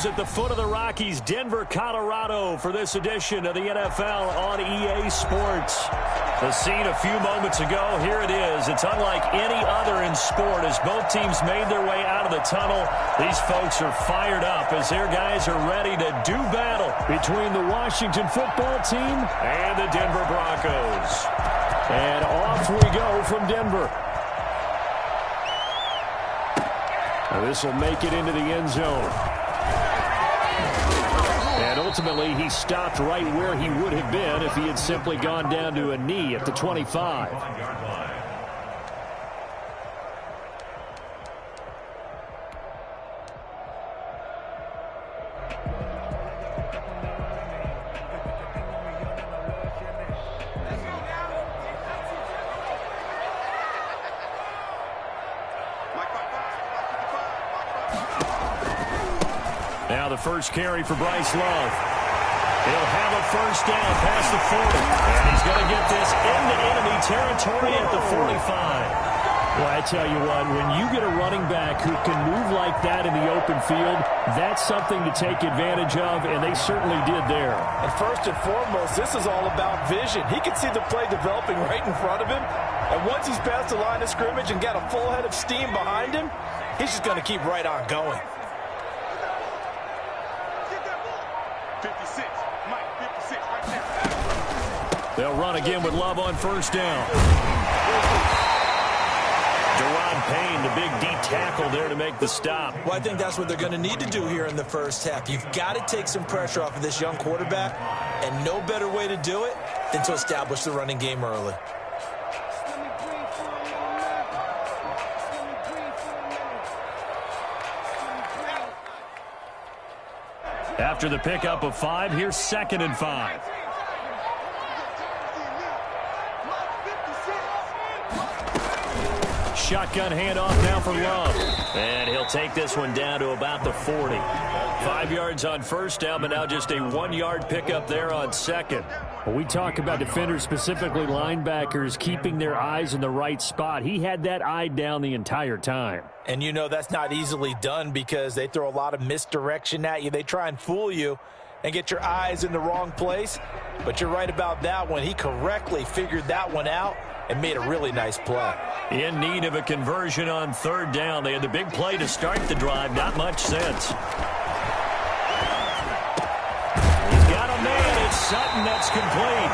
Broncos at the foot of the Rockies, Denver, Colorado, for this edition of the NFL on EA Sports. The scene a few moments ago, here it is. It's unlike any other in sport as both teams made their way out of the tunnel. These folks are fired up as their guys are ready to do battle between the Washington football team and the Denver Broncos. And off we go from Denver. This will make it into the end zone. And ultimately, he stopped right where he would have been if he had simply gone down to a knee at the 25. Now the first carry for Bryce Love. He'll have a first down past the 40. And he's going to get this into enemy territory at the 45. Well, I tell you what, when you get a running back who can move like that in the open field, that's something to take advantage of, and they certainly did there. And first and foremost, this is all about vision. He can see the play developing right in front of him. And once he's past the line of scrimmage and got a full head of steam behind him, he's just going to keep right on going. 56, Mike, 56, right there. They'll run again with Love on first down. Deron Payne, the big D tackle there to make the stop. Well, I think that's what they're going to need to do here in the first half. You've got to take some pressure off of this young quarterback, and no better way to do it than to establish the running game early. After the pickup of 5, here's 2nd and 5. Shotgun handoff now for Love. And he'll take this one down to about the 40. 5 yards on first down, but now just a 1-yard pickup there on second. When we talk about defenders, specifically linebackers, keeping their eyes in the right spot, he had that eye down the entire time. And you know that's not easily done because they throw a lot of misdirection at you. They try and fool you and get your eyes in the wrong place. But you're right about that one. He correctly figured that one out and made a really nice play. In need of a conversion on third down. They had the big play to start the drive. Not much sense. He's got a man. It's Sutton. That's complete.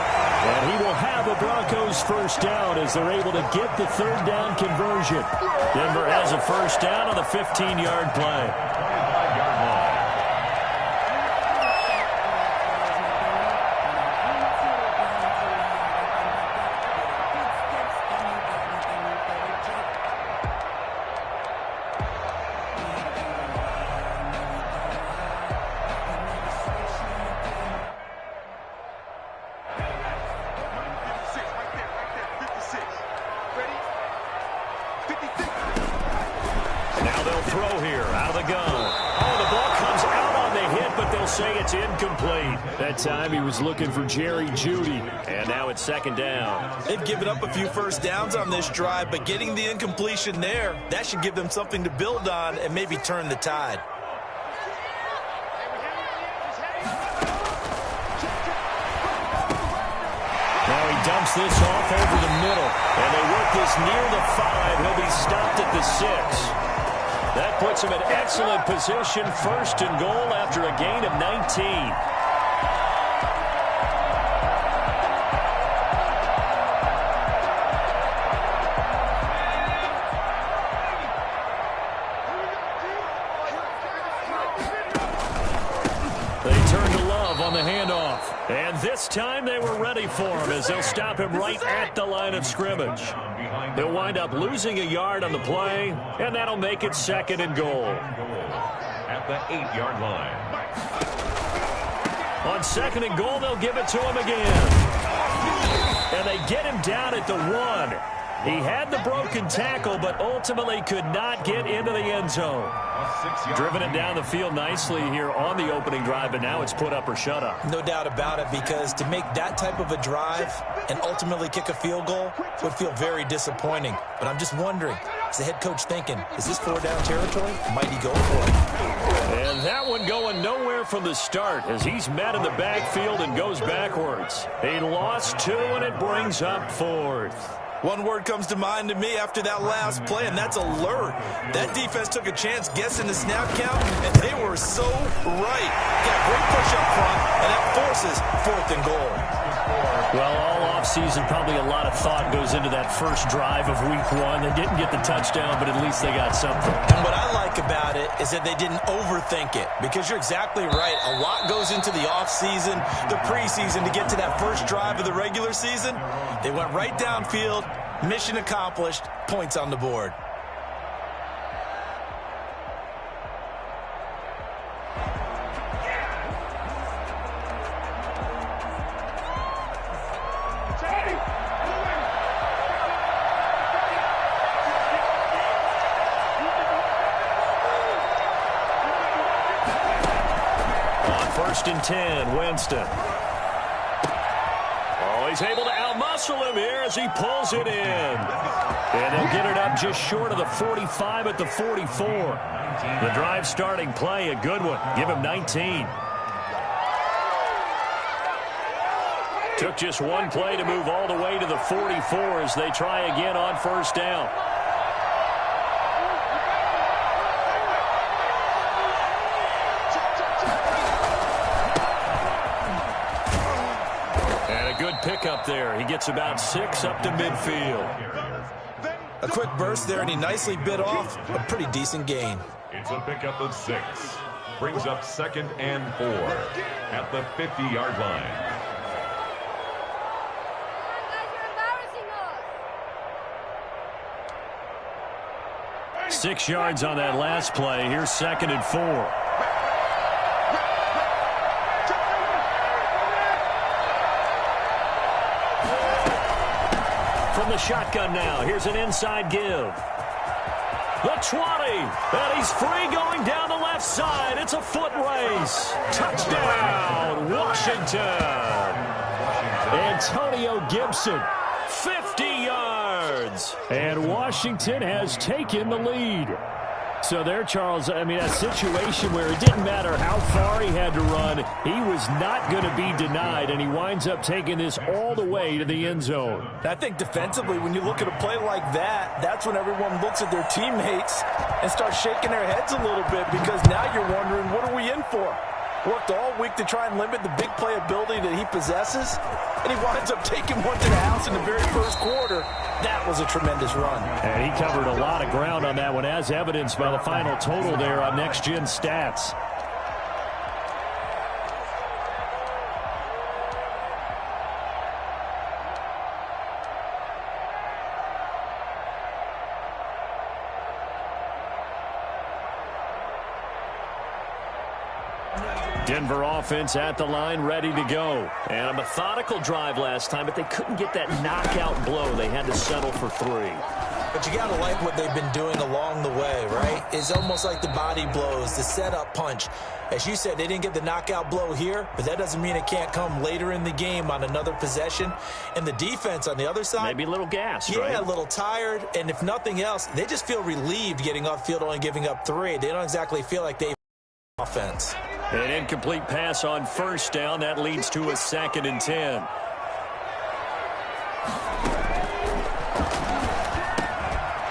And he will have a Broncos first down as they're able to get the third down conversion. Denver has a first down on the 15-yard play. Now they'll throw here, out of the gun. Oh, the ball comes out on the hit, but they'll say it's incomplete. That time he was looking for Jerry Jeudy, and now it's 2nd down. They've given up a few first downs on this drive, but getting the incompletion there, that should give them something to build on and maybe turn the tide. Now he dumps this off over the middle, and they work this near the 5. He'll be stopped at the 6. That puts him in excellent position, 1st and goal after a gain of 19. They turn to Love on the handoff. And this time they were ready for him as they'll stop him right at the line of scrimmage. They'll wind up losing a yard on the play, and that'll make it 2nd and goal. At the 8-yard line. On 2nd and goal, they'll give it to him again. And they get him down at the 1. He had the broken tackle, but ultimately could not get into the end zone. Driven it down the field nicely here on the opening drive, but now it's put up or shut up. No doubt about it, because to make that type of a drive and ultimately kick a field goal would feel very disappointing. But I'm just wondering, Is the head coach thinking, is this 4-down territory? Might he go for it? And that one going nowhere from the start as he's met in the backfield and goes backwards. He lost 2, and it brings up 4th. One word comes to mind to me after that last play, and that's alert. That defense took a chance guessing the snap count, and they were so right. Got a great push up front, and that forces 4th and goal. Well, all offseason, probably a lot of thought goes into that first drive of week 1. They didn't get the touchdown, but at least they got something. And what I like about it is that they didn't overthink it, because you're exactly right. A lot goes into the offseason, the preseason, to get to that first drive of the regular season. They went right downfield, mission accomplished, points on the board. First and 10, Winston. Oh, he's able to outmuscle him here as he pulls it in. And they'll get it up just short of the 45 at the 44. The drive starting play, a good one. Give him 19. Took just one play to move all the way to the 44 as they try again on first down. Pickup there. He gets about 6 up to midfield. A quick burst there, and he nicely bit off a pretty decent gain. It's a pickup of 6. Brings up 2nd and 4 at the 50-yard line. Guys, 6 yards on that last play. Here's 2nd and 4. From the shotgun now. Here's an inside give. The 20. And he's free going down the left side. It's a foot race. Touchdown, Washington. Antonio Gibson, 50 yards. And Washington has taken the lead. So there, Charles, I mean, a situation where it didn't matter how far he had to run, he was not going to be denied, and he winds up taking this all the way to the end zone. I think defensively, when you look at a play like that, that's when everyone looks at their teammates and starts shaking their heads a little bit, because now you're wondering, what are we in for? Worked all week to try and limit the big play ability that he possesses, and he winds up taking one to the house in the very first quarter. That was a tremendous run. And he covered a lot of ground on that one, as evidenced by the final total there on Next Gen Stats. Denver offense at the line, ready to go. And a methodical drive last time, but they couldn't get that knockout blow. They had to settle for 3. But you got to like what they've been doing along the way, right? It's almost like the body blows, the setup punch. As you said, they didn't get the knockout blow here, but that doesn't mean it can't come later in the game on another possession. And the defense on the other side, maybe a little gas, yeah, right? a little tired. And if nothing else, they just feel relieved getting off field, only giving up 3. They don't exactly feel like they offense. An incomplete pass on first down. That leads to a 2nd and 10.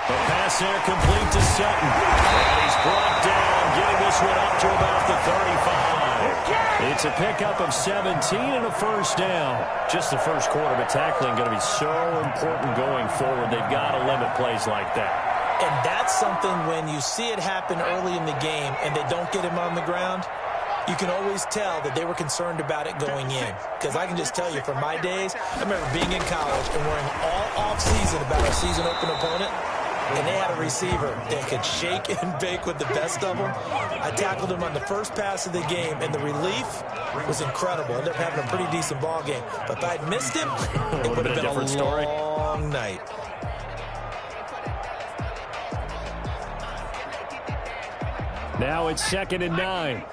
The pass there complete to Sutton. And he's brought down, getting this one up to about the 35. It's a pickup of 17 and a first down. Just the first quarter, but tackling going to be so important going forward. They've got to limit plays like that. And that's something when you see it happen early in the game and they don't get him on the ground, you can always tell that they were concerned about it going in. Because I can just tell you, from my days, I remember being in college and worrying all offseason about our season open opponent, and they had a receiver that could shake and bake with the best of them. I tackled him on the first pass of the game, and the relief was incredible. Ended up having a pretty decent ball game. But if I'd missed him, it would have been a long night. Now it's 2nd and 9.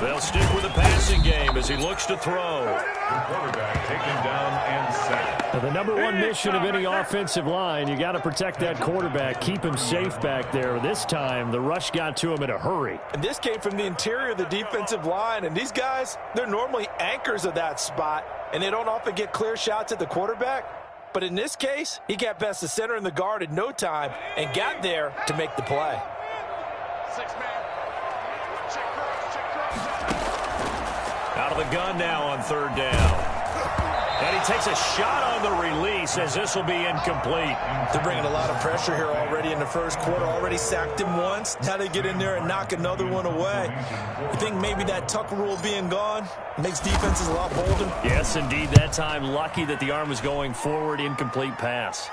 They'll stick with the passing game as he looks to throw. The quarterback taken down and sacked. The number one mission of any offensive line, you got to protect that quarterback, keep him safe back there. This time, the rush got to him in a hurry. And this came from the interior of the defensive line. And these guys, they're normally anchors of that spot, and they don't often get clear shots at the quarterback. But in this case, he got past the center and the guard in no time and got there to make the play. Out of the gun now on third down. And he takes a shot on the release as this will be incomplete. They're bringing a lot of pressure here already in the first quarter. Already sacked him once. Now they get in there and knock another one away. You think maybe that Tucker rule being gone makes defenses a lot bolder? Yes, indeed. That time, lucky that the arm was going forward. Incomplete pass.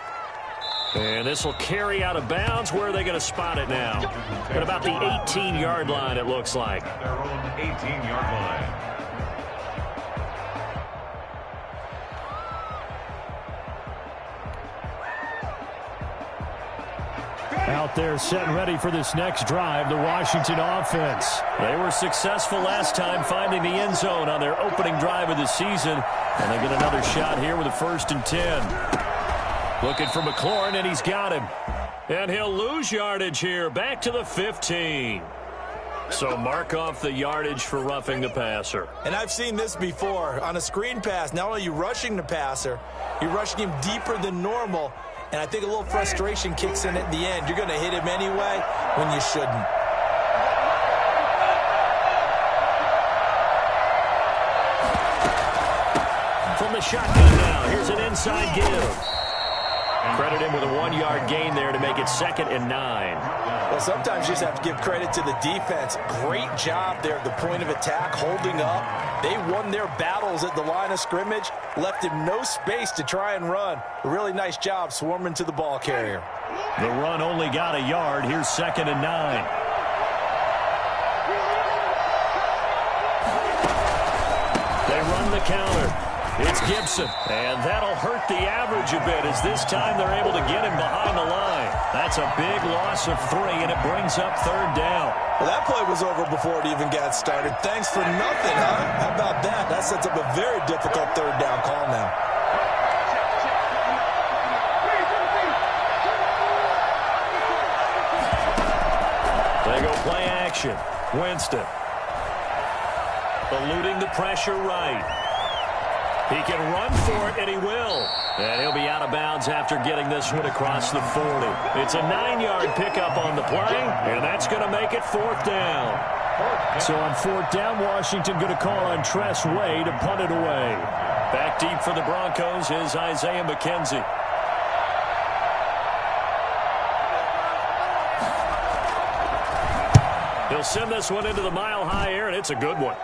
And this will carry out of bounds. Where are they going to spot it now? At about the 18-yard line, it looks like. Their own 18-yard line. Out there set and ready for this next drive, the Washington offense. They were successful last time finding the end zone on their opening drive of the season. And they get another shot here with a 1st and 10. Looking for McLaurin, and he's got him. And he'll lose yardage here, back to the 15. So mark off the yardage for roughing the passer. And I've seen this before. On a screen pass, not only are you rushing the passer, you're rushing him deeper than normal. And I think a little frustration kicks in at the end. You're going to hit him anyway when you shouldn't. From the shotgun now, here's an inside give. Credit him with a 1-yard gain there to make it 2nd and 9. Well, sometimes you just have to give credit to the defense. Great job there at the point of attack, holding up. They won their battles at the line of scrimmage, left him no space to try and run. A really nice job swarming to the ball carrier. The run only got a yard. Here's 2nd and 9. They run the counter. It's Gibson, and that'll hurt the average a bit as this time they're able to get him behind the line. That's a big loss of 3, and it brings up 3rd down. Well, that play was over before it even got started. Thanks for nothing, huh? How about that? That sets up a very difficult 3rd down call now. They go play action. Winston. Eluding the pressure right. He can run for it, and he will. And he'll be out of bounds after getting this one across the 40. It's a 9-yard pickup on the play, and that's going to make it 4th down. So on 4th down, Washington going to call on Tress Way to punt it away. Back deep for the Broncos is Isaiah McKenzie. He'll send this one into the mile-high air, and it's a good one.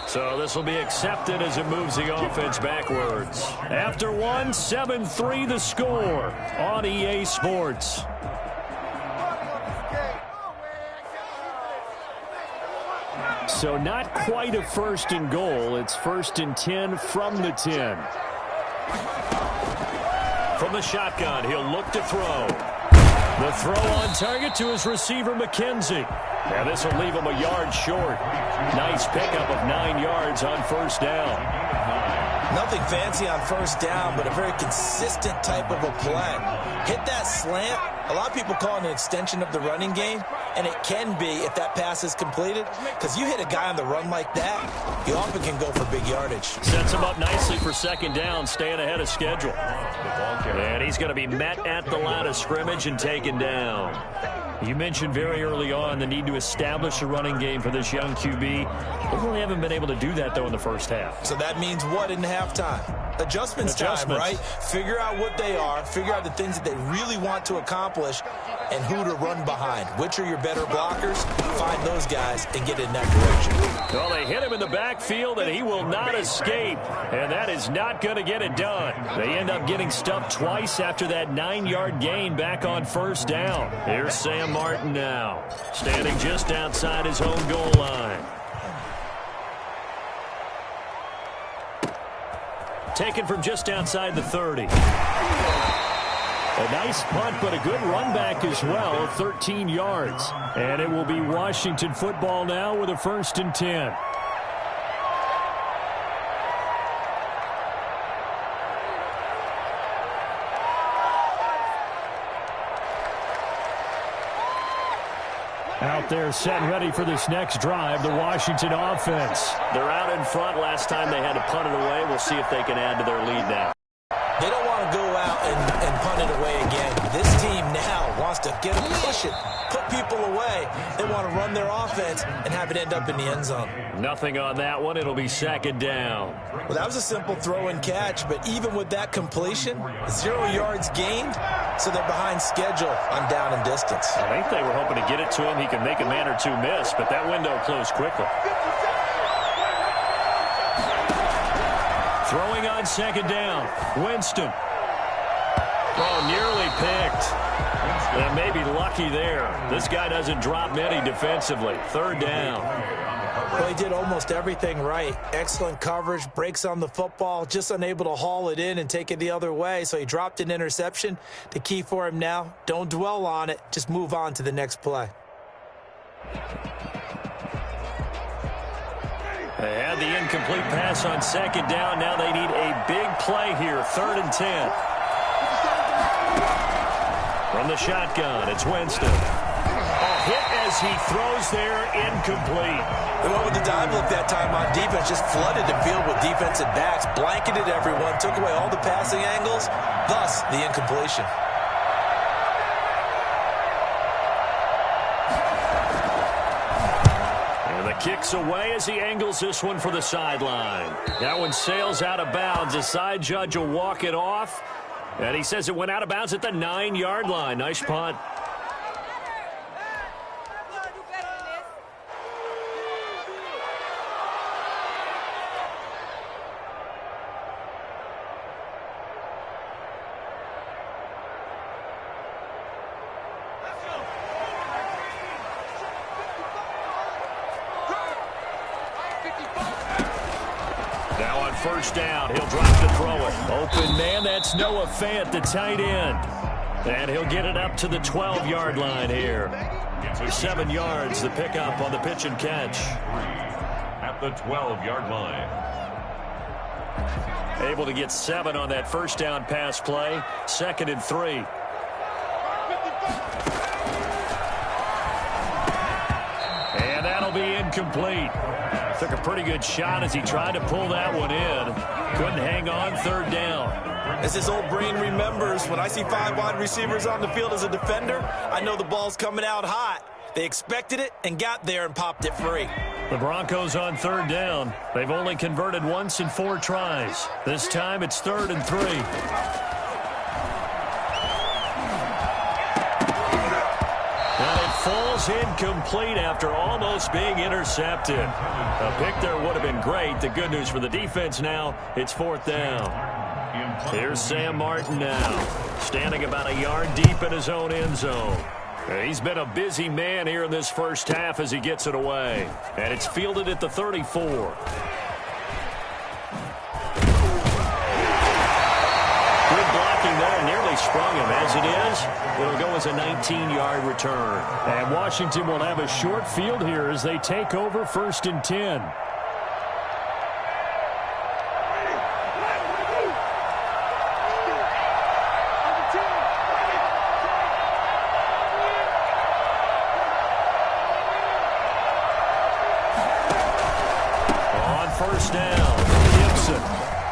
So this will be accepted as it moves the offense backwards. After one, 7-3 the score on EA Sports. So not quite a 1st and goal. It's 1st and 10 from the 10. From the shotgun, he'll look to throw. The throw on target to his receiver, McKenzie. And this will leave him a yard short. Nice pickup of 9 yards on 1st down. Nothing fancy on 1st down, but a very consistent type of a play. Hit that slant. A lot of people call it an extension of the running game, and it can be if that pass is completed, because you hit a guy on the run like that, he often can go for big yardage. Sets him up nicely for 2nd down, staying ahead of schedule. And he's going to be met at the line of scrimmage and taken down. You mentioned very early on the need to establish a running game for this young QB. They really haven't been able to do that, though, in the first half. So that means what in halftime? Adjustments time, right? Figure out what they are, figure out the things that they really want to accomplish, and who to run behind. Which are your better blockers? Find those guys and get in that direction. Well, they hit him in the backfield, and he will not escape. And that is not going to get it done. They end up getting stuffed twice after that 9-yard gain back on 1st down. Here's Sam Martin now, standing just outside his own goal line. Taken from just outside the 30. A nice punt, but a good run back as well, 13 yards. And it will be Washington football now with a 1st and 10. Out there set and ready for this next drive, the Washington offense. They're out in front. Last time they had to punt it away. We'll see if they can add to their lead now. They don't want to go out and punt it away again. This team now wants to get it, push it, put people away. They want to run their offense and have it end up in the end zone. Nothing on that one. It'll be 2nd down. Well, that was a simple throw and catch, but even with that completion, 0 yards gained, so they're behind schedule on down and distance. I think they were hoping to get it to him. He can make a man or two miss, but that window closed quickly. Throwing on 2nd down. Winston. Oh, nearly picked. That may be lucky there. This guy doesn't drop many defensively. 3rd down. Well, he did almost everything right. Excellent coverage, breaks on the football, just unable to haul it in and take it the other way. So he dropped an interception. The key for him now, don't dwell on it. Just move on to the next play. They had the incomplete pass on 2nd down. Now they need a big play here. 3rd and 10. From the shotgun, it's Winston. Hit as he throws there, incomplete. They went with the dive look that time on defense, just flooded the field with defensive backs, blanketed everyone, took away all the passing angles, thus the incompletion. And the kick's away as he angles this one for the sideline. That one sails out of bounds. The side judge will walk it off. And he says it went out of bounds at the 9-yard line. Nice punt. Now on 1st down, he'll drop to throw it. Open man, that's Noah Fant, the tight end. And he'll get it up to the 12-yard line here. 7 yards, the pickup on the pitch and catch. At the 12-yard line. Able to get 7 on that 1st down pass play. 2nd and 3. And that'll be incomplete. Took a pretty good shot as he tried to pull that one in. Couldn't hang on. 3rd down. As his old brain remembers, when I see 5 wide receivers on the field as a defender, I know the ball's coming out hot. They expected it and got there and popped it free. The Broncos on 3rd down. They've only converted once in 4 tries. This time it's 3rd and 3. Falls incomplete after almost being intercepted. A pick there would have been great. The good news for the defense now, it's 4th down. Here's Sam Martin now, standing about a yard deep in his own end zone. He's been a busy man here in this 1st half as he gets it away. And it's fielded at the 34. There nearly sprung him. As it is, it'll go as a 19-yard return. And Washington will have a short field here as they take over 1st and 10. On 1st down, Gibson.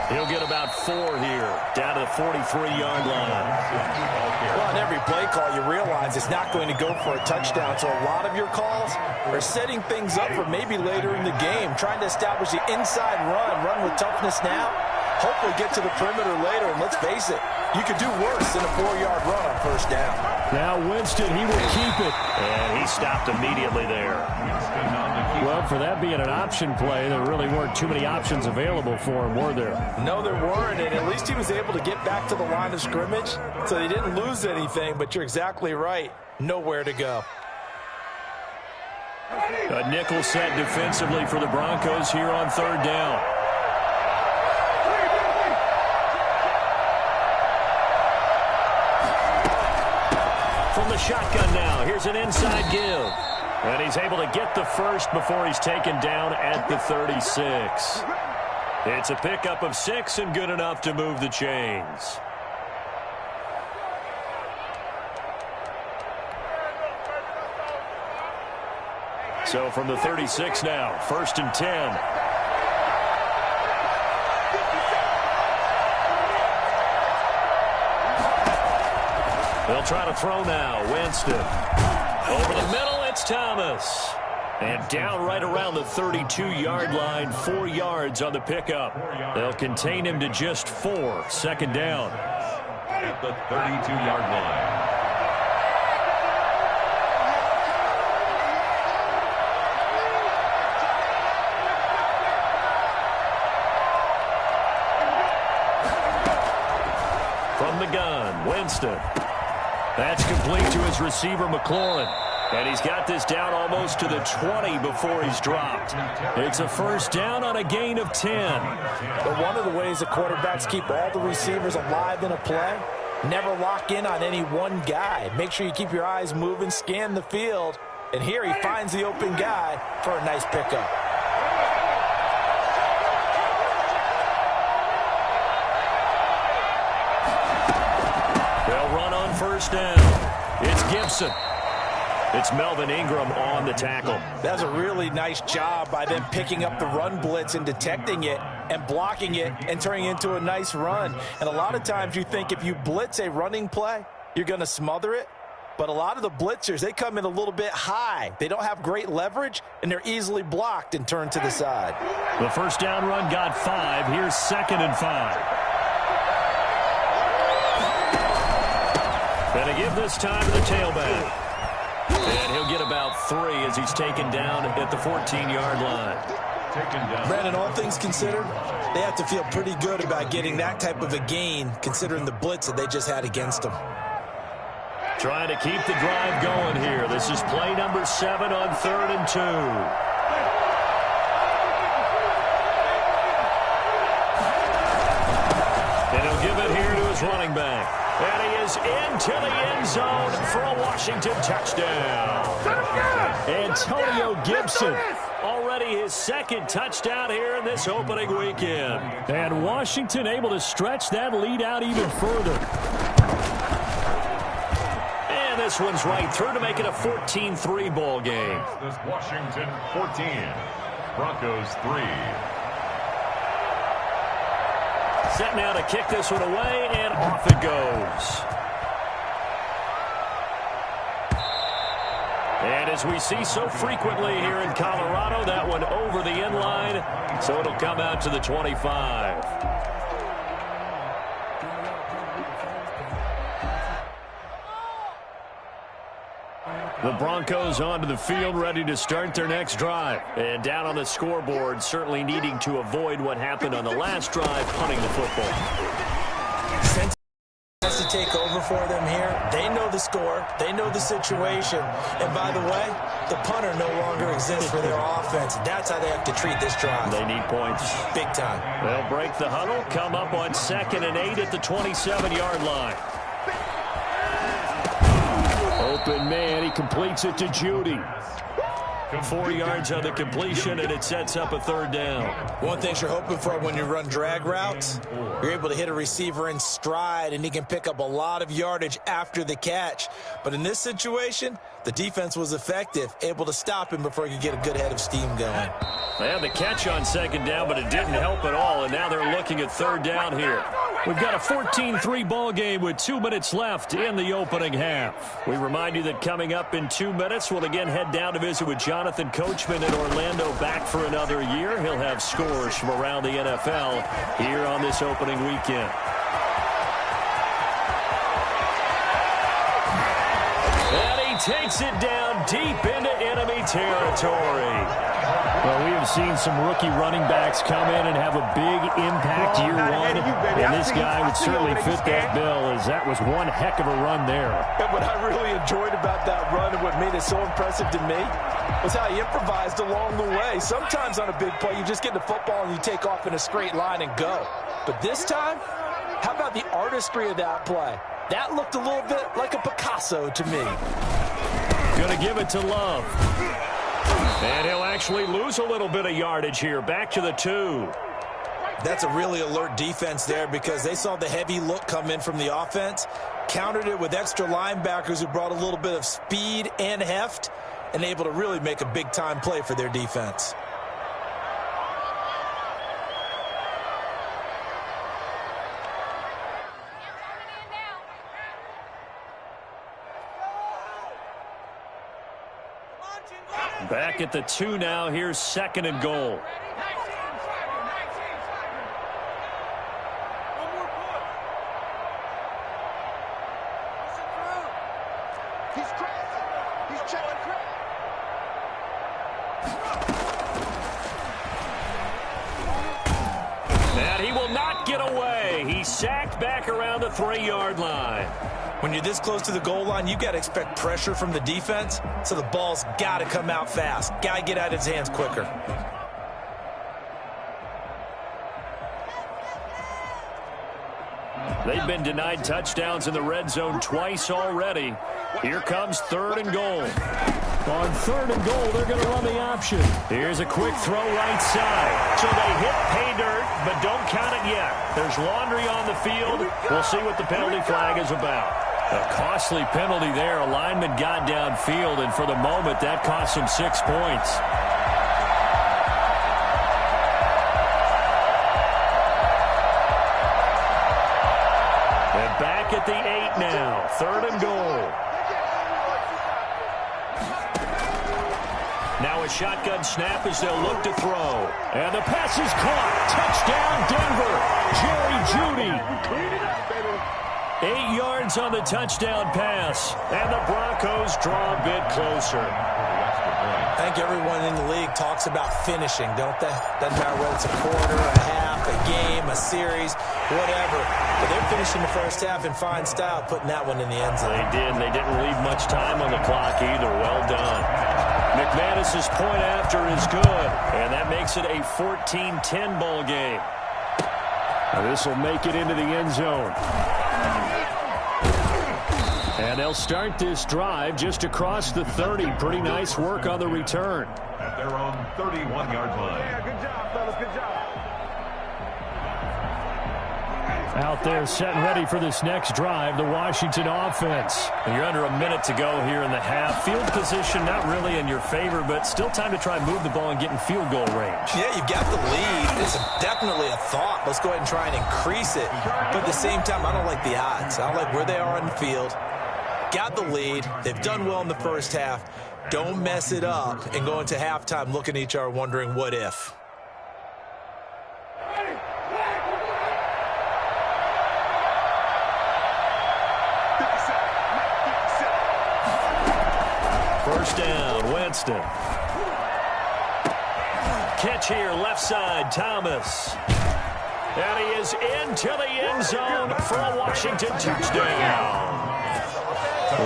He'll get about 4 here, down to the 43-yard line. Well, on every play call, you realize it's not going to go for a touchdown. So a lot of your calls are setting things up for maybe later in the game, trying to establish the inside run with toughness now, hopefully get to the perimeter later. And let's face it, you could do worse than a 4-yard run on 1st down. Now Winston, he will keep it. And he stopped immediately there. Well, for that being an option play, there really weren't too many options available for him, were there? No, there weren't, and at least he was able to get back to the line of scrimmage, so they didn't lose anything, but you're exactly right. Nowhere to go. A nickel set defensively for the Broncos here on 3rd down. from the shotgun now. Here's an inside give. And he's able to get the first before he's taken down at the 36. It's a pickup of 6 and good enough to move the chains. So from the 36 now, 1st and 10. They'll try to throw now. Winston. Over the middle, it's Thomas. And down right around the 32-yard line, 4 yards on the pickup. They'll contain him to just 4. 2nd down. At the 32-yard line. From the gun, Winston. That's complete to his receiver, McLaurin. And he's got this down almost to the 20 before he's dropped. It's a 1st down on a gain of 10. But one of the ways the quarterbacks keep all the receivers alive in a play, never lock in on any one guy. Make sure you keep your eyes moving, scan the field. And here he finds the open guy for a nice pickup. They'll run on 1st down. It's Gibson. It's Melvin Ingram on the tackle. That's a really nice job by them picking up the run blitz and detecting it and blocking it and turning it into a nice run. And a lot of times you think if you blitz a running play, you're going to smother it. But a lot of the blitzers, they come in a little bit high. They don't have great leverage, and they're easily blocked and turned to the side. The 1st down run got 5. Here's 2nd and 5. And to give this time to the tailback. And he'll get about 3 as he's taken down at the 14-yard line. Brandon, all things considered, they have to feel pretty good about getting that type of a gain, considering the blitz that they just had against them. Trying to keep the drive going here. This is play number 7 on 3rd and 2. And he'll give it here to his running back. And he is into the end zone for a Washington touchdown. Antonio Gibson, already his 2nd touchdown here in this opening weekend. And Washington able to stretch that lead out even further. And this one's right through to make it a 14-3 ball game. This Washington 14, Broncos 3. Set now to kick this one away, and off it goes. And as we see so frequently here in Colorado, that one over the end line, so it'll come out to the 25. The Broncos onto the field, ready to start their next drive. And down on the scoreboard, certainly needing to avoid what happened on the last drive, punting the football. Since has to take over for them here, they know the score, they know the situation. And by the way, the punter no longer exists for their offense. That's how they have to treat this drive. They need points. Big time. They'll break the huddle, come up on 2nd and 8 at the 27-yard line. Open man, he completes it to Judy. 4 yards on the completion, and it sets up a 3rd down. One thing you're hoping for when you run drag routes, you're able to hit a receiver in stride, and he can pick up a lot of yardage after the catch. But in this situation, the defense was effective, able to stop him before he could get a good head of steam going. They had the catch on 2nd down, but it didn't help at all, and now they're looking at 3rd down here. We've got a 14-3 ball game with 2 minutes left in the opening half. We remind you that coming up in 2 minutes, we'll again head down to visit with Jonathan Coachman in Orlando, back for another year. He'll have scores from around the NFL here on this opening weekend. And he takes it down deep into enemy territory. Well, we have seen some rookie running backs come in and have a big impact year one, and this guy would certainly fit that bill, as that was one heck of a run there. And what I really enjoyed about that run and what made it so impressive to me was how he improvised along the way. Sometimes on a big play, you just get the football and you take off in a straight line and go. But this time, how about the artistry of that play? That looked a little bit like a Picasso to me. Going to give it to Love. And he'll actually lose a little bit of yardage here. Back to the 2. That's a really alert defense there because they saw the heavy look come in from the offense, countered it with extra linebackers who brought a little bit of speed and heft, and able to really make a big-time play for their defense. Back at the 2 now. Here's 2nd and goal. And he will not get away. He's sacked back around the 3-yard line. When you're this close to the goal line, you got to expect pressure from the defense, so the ball's got to come out fast. Got to get out of his hands quicker. They've been denied touchdowns in the red zone twice already. Here comes 3rd and goal. On 3rd and goal, they're going to run the option. Here's a quick throw right side. So they hit pay dirt, but don't count it yet. There's laundry on the field. We'll see what the penalty flag is about. A costly penalty there. A lineman got downfield, and for the moment, that cost him 6 points. And back at the 8 now. 3rd and goal. Now a shotgun snap as they'll look to throw. And the pass is caught. Touchdown, Denver. Jerry Jeudy. 8 yards on the touchdown pass. And the Broncos draw a bit closer. I think everyone in the league talks about finishing, don't they? Doesn't matter whether it's a quarter, a half, a game, a series, whatever. But they're finishing the first half in fine style, putting that one in the end zone. They did, and they didn't leave much time on the clock either. Well done. McManus's point after is good, and that makes it a 14-10 ball game. Now this will make it into the end zone. And they'll start this drive just across the 30. Pretty nice work on the return. At their own 31-yard line. Yeah, good job, fellas, good job. Out there setting ready for this next drive, the Washington offense. And you're under a minute to go here in the half. Field position not really in your favor, but still time to try and move the ball and get in field goal range. Yeah, you've got the lead. It's definitely a thought. Let's go ahead and try and increase it. But at the same time, I don't like the odds. I don't like where they are on the field. Got the lead. They've done well in the first half. Don't mess it up and go into halftime looking at each other wondering what if. First down, Winston. Catch here, left side, Thomas. And he is into the end zone for a Washington touchdown.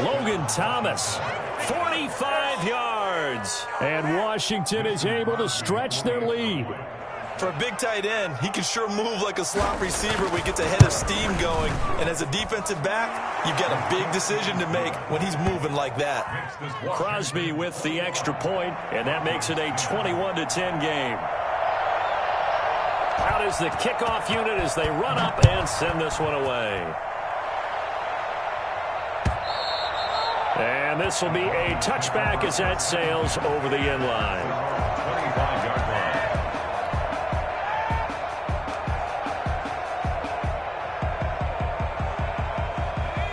Logan Thomas, 45 yards. And Washington is able to stretch their lead. For a big tight end, he can sure move like a slot receiver when he gets a head of steam going. And as a defensive back, you've got a big decision to make when he's moving like that. Crosby with the extra point, and that makes it a 21-10 game. Out is the kickoff unit as they run up and send this one away. And this will be a touchback as that sails over the end line. 25-yard line.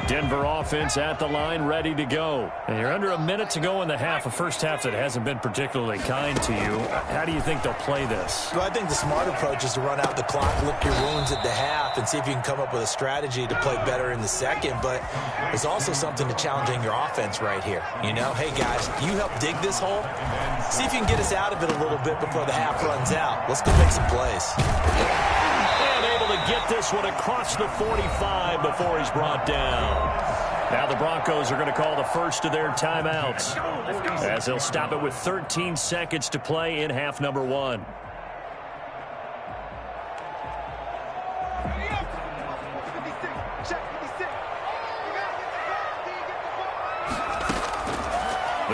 Denver offense at the line, ready to go. And you're under a minute to go in the half, a first half that hasn't been particularly kind to you. How do you think they'll play this? Well, I think the smart approach is to run out the clock, lick your wounds at the half, and see if you can come up with a strategy to play better in the second. But there's also something to challenging your offense right here. You know, hey, guys, you help dig this hole. See if you can get us out of it a little bit before the half runs out. Let's go make some plays. And able to get this one across the 45 before he's brought down. Now the Broncos are going to call the first of their timeouts as they'll stop it with 13 seconds to play in half number 1.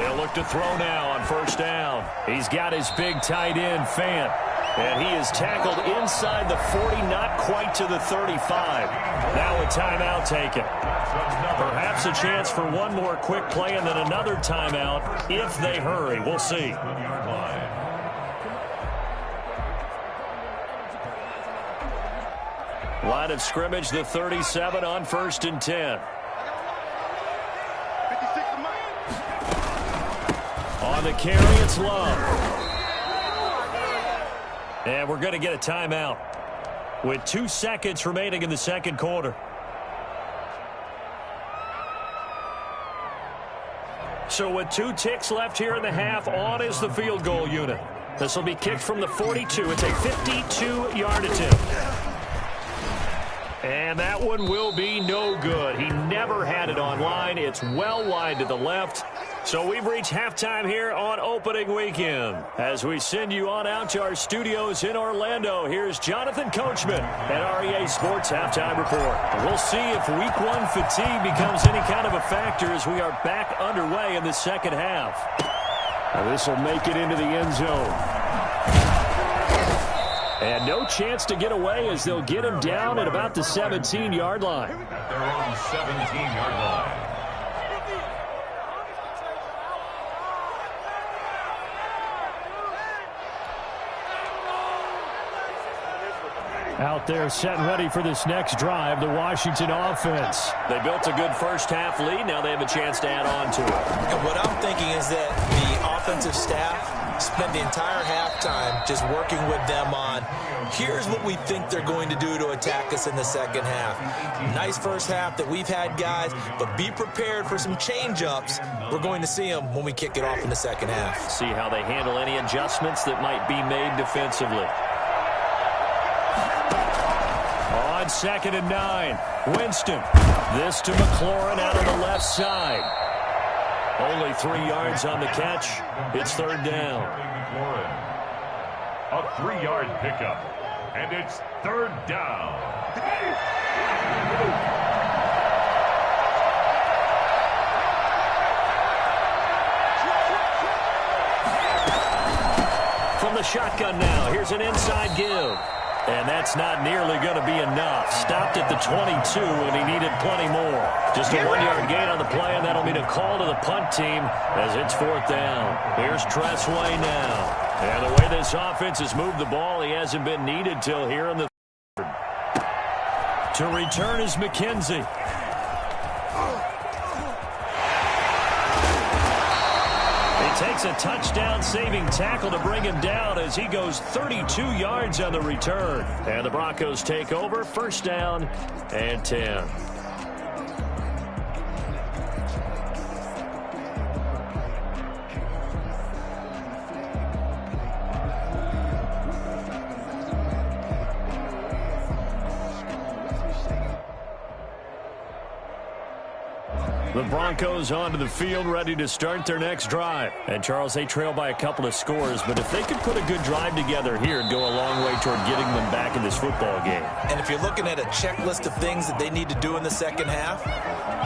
They'll look to throw now on first down. He's got his big tight end, Fant. And he is tackled inside the 40, not quite to the 35. Now a timeout taken. Perhaps a chance for one more quick play and then another timeout if they hurry. We'll see. Line of scrimmage, the 37 on 1st and 10. On the carry, it's Love. And we're going to get a timeout with 2 seconds remaining in the second quarter. So with 2 ticks left here in the half, on is the field goal unit. This will be kicked from the 42. It's a 52-yard attempt. And that one will be no good. He never had it on line. It's well wide to the left. So we've reached halftime here on opening weekend. As we send you on out to our studios in Orlando, here's Jonathan Coachman at REA Sports Halftime Report. We'll see if Week 1 fatigue becomes any kind of a factor as we are back underway in the second half. Now this will make it into the end zone. And no chance to get away as they'll get him down at about the 17-yard line. At their own 17-yard line. Out there set and ready for this next drive, the Washington offense. They built a good first half lead. Now they have a chance to add on to it. And what I'm thinking is that the offensive staff spent the entire halftime just working with them on, here's what we think they're going to do to attack us in the second half. Nice first half that we've had, guys, but be prepared for some change-ups. We're going to see them when we kick it off in the second half. See how they handle any adjustments that might be made defensively. On 2nd and 9, Winston. This to McLaurin out on the left side. Only 3 yards on the catch. It's 3rd down. A 3-yard pickup. And it's 3rd down. From the shotgun now, here's an inside give. And that's not nearly going to be enough. Stopped at the 22, and he needed plenty more. Just a 1-yard gain on the play, and that'll mean a call to the punt team as it's 4th down. Here's Tressway now. And the way this offense has moved the ball, he hasn't been needed till here in the 3rd. To return is McKenzie. Takes a touchdown-saving tackle to bring him down as he goes 32 yards on the return. And the Broncos take over, 1st down and 10. The Broncos onto the field, ready to start their next drive. And, Charles, they trail by a couple of scores, but if they could put a good drive together here, it'd go a long way toward getting them back in this football game. And if you're looking at a checklist of things that they need to do in the second half,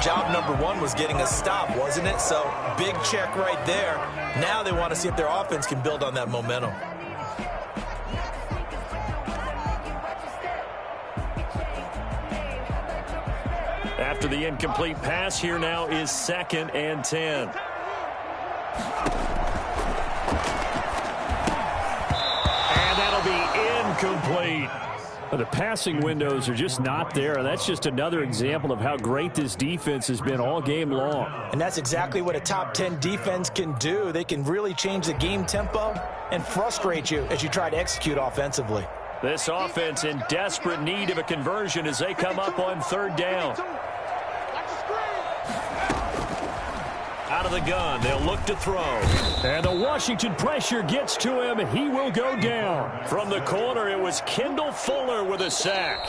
job number 1 was getting a stop, wasn't it? So, big check right there. Now they want to see if their offense can build on that momentum. After the incomplete pass, here now is 2nd and 10. And that'll be incomplete. The passing windows are just not there. That's just another example of how great this defense has been all game long. And that's exactly what a top 10 defense can do. They can really change the game tempo and frustrate you as you try to execute offensively. This offense in desperate need of a conversion as they come up on 3rd down. Out of the gun, they'll look to throw. And the Washington pressure gets to him. He will go down. From the corner, it was Kendall Fuller with a sack.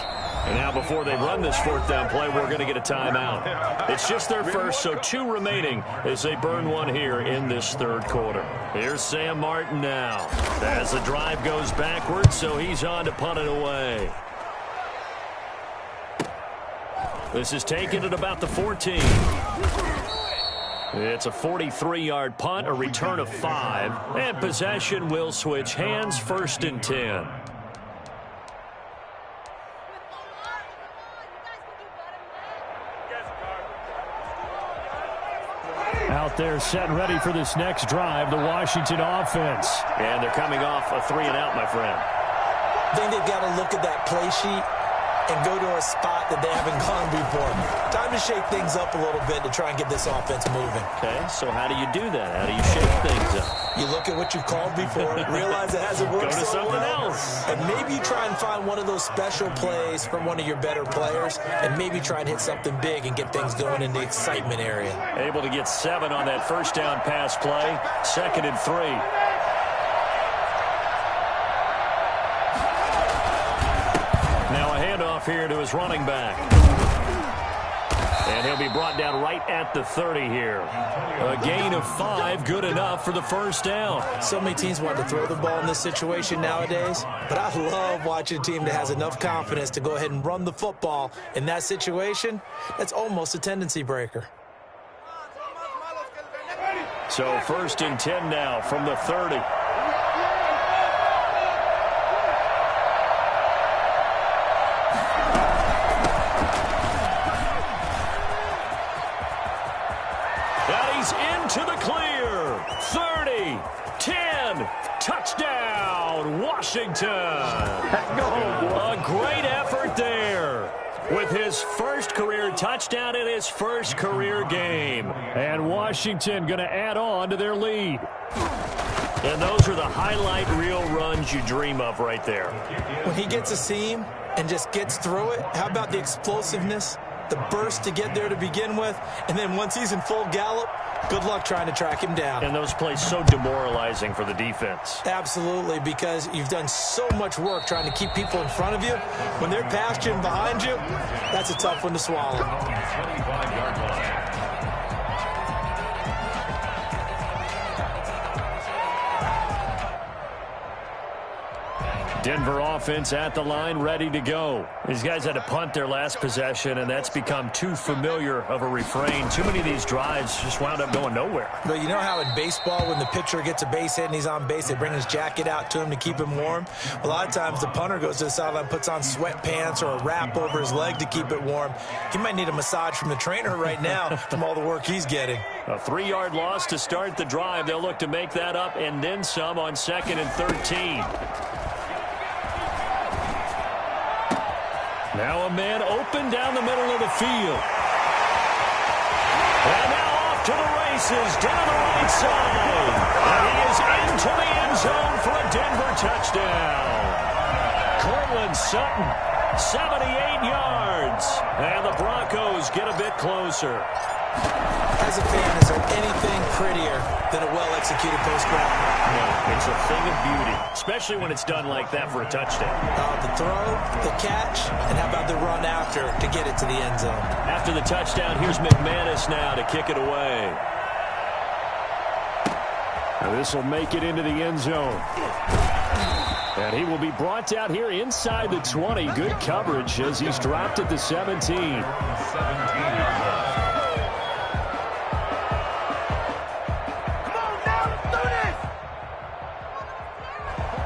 And now before they run this 4th down play, we're going to get a timeout. It's just their first, so 2 remaining as they burn 1 here in this 3rd quarter. Here's Sam Martin now. As the drive goes backwards, so he's on to punt it away. This is taken at about the 14. It's a 43-yard punt, a return of 5, and possession will switch hands, 1st and 10. Out there set and ready for this next drive, the Washington offense. And they're coming off a 3-and-out, my friend. I think they've got to look at that play sheet and go to a spot that they haven't gone before. Time to shake things up a little bit to try and get this offense moving. Okay, so how do you do that? How do you shake things up? You look at what you've called before, realize it hasn't worked Go to so something well, else. and maybe you try and find one of those special plays from one of your better players, and maybe try and hit something big and get things going in the excitement area. Able to get 7 on that first down pass play, 2nd and 3. Here to his running back. And he'll be brought down right at the 30 here. A gain of 5, good enough for the first down. So many teams want to throw the ball in this situation nowadays, but I love watching a team that has enough confidence to go ahead and run the football. In that situation, that's almost a tendency breaker. So 1st and 10 now from the 30. To the clear. 30, 10, touchdown, Washington. A great effort there with his first career touchdown in his first career game. And Washington going to add on to their lead. And those are the highlight reel runs you dream of right there. When he gets a seam and just gets through it, how about the explosiveness, the burst to get there to begin with, and then once he's in full gallop, good luck trying to track him down. And those plays so demoralizing for the defense. Absolutely, because you've done so much work trying to keep people in front of you. When they're past you and behind you, that's a tough one to swallow. 25-yard line. Denver offense at the line, ready to go. These guys had to punt their last possession, and that's become too familiar of a refrain. Too many of these drives just wound up going nowhere. But you know how in baseball, when the pitcher gets a base hit and he's on base, they bring his jacket out to him to keep him warm? A lot of times the punter goes to the sideline, puts on sweatpants or a wrap over his leg to keep it warm. He might need a massage from the trainer right now from all the work he's getting. A 3-yard loss to start the drive. They'll look to make that up and then some on 2nd and 13. Now a man open down the middle of the field. And now off to the races down the right side. And he is into the end zone for a Denver touchdown. Cortland Sutton, 78 yards. And the Broncos get a bit closer. As a fan, is there anything prettier than a well-executed post-grab? No, it's a thing of beauty, especially when it's done like that for a touchdown. The throw, the catch, and how about the run after to get it to the end zone? After the touchdown, here's McManus now to kick it away. This will make it into the end zone. And he will be brought down here inside the 20. Good coverage as he's dropped at the 17.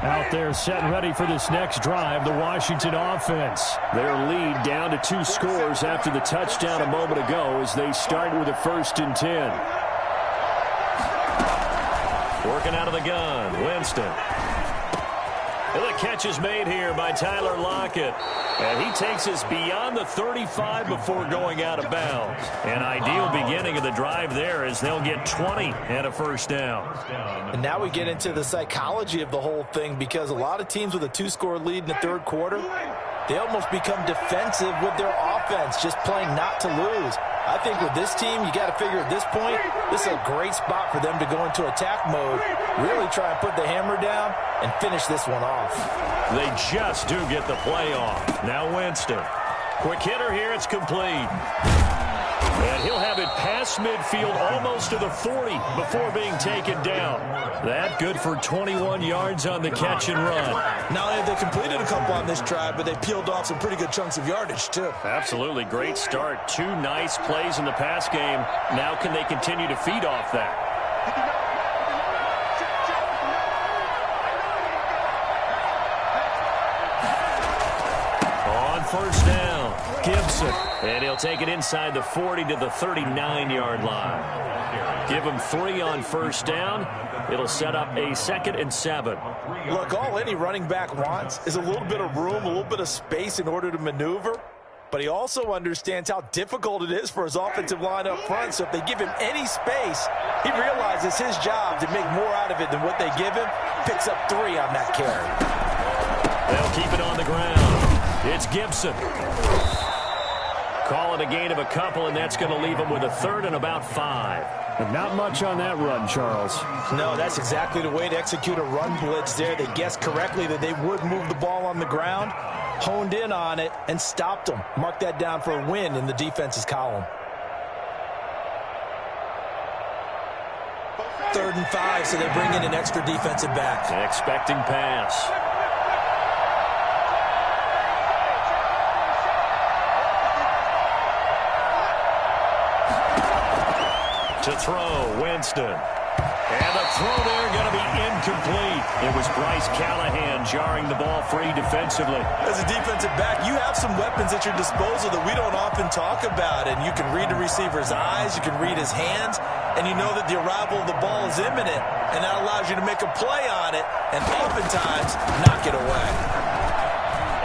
Out there set and ready for this next drive, the Washington offense. Their lead down to 2 scores after the touchdown a moment ago as they start with a 1st and 10. Working out of the gun, Winston. And the catch is made here by Tyler Lockett. And he takes us beyond the 35 before going out of bounds. An ideal beginning of the drive there as they'll get 20 and a first down. And now we get into the psychology of the whole thing, because a lot of teams with a 2-score lead in the third quarter, they almost become defensive with their offense, just playing not to lose. I think with this team, you got to figure at this point, this is a great spot for them to go into attack mode, really try and put the hammer down and finish this one off. They just do get the play off. Now Winston. Quick hitter here, it's complete. And he'll have it past midfield, almost to the 40 before being taken down. That good for 21 yards on the catch and run. Not only have they completed a couple on this drive, but they peeled off some pretty good chunks of yardage, too. Absolutely. Great start. 2 nice plays in the pass game. Now can they continue to feed off that? On first down, Gibson. And he'll take it inside the 40 to the 39-yard line. Give him 3 on first down. It'll set up a 2nd and 7. Look, all any running back wants is a little bit of room, a little bit of space in order to maneuver. But he also understands how difficult it is for his offensive line up front. So if they give him any space, he realizes his job to make more out of it than what they give him. Picks up 3 on that carry. They'll keep it on the ground. It's Gibson. Call it a gain of a couple, and that's going to leave him with a 3rd and about 5. But not much on that run, Charles. No, that's exactly the way to execute a run blitz there. They guessed correctly that they would move the ball on the ground, honed in on it, and stopped them. Mark that down for a win in the defense's column. 3rd and 5, so they bring in an extra defensive back. An expecting pass. To throw, Winston. And the throw there going to be incomplete. It was Bryce Callahan jarring the ball free defensively. As a defensive back, you have some weapons at your disposal that we don't often talk about. And you can read the receiver's eyes, you can read his hands, and you know that the arrival of the ball is imminent. And that allows you to make a play on it and oftentimes knock it away.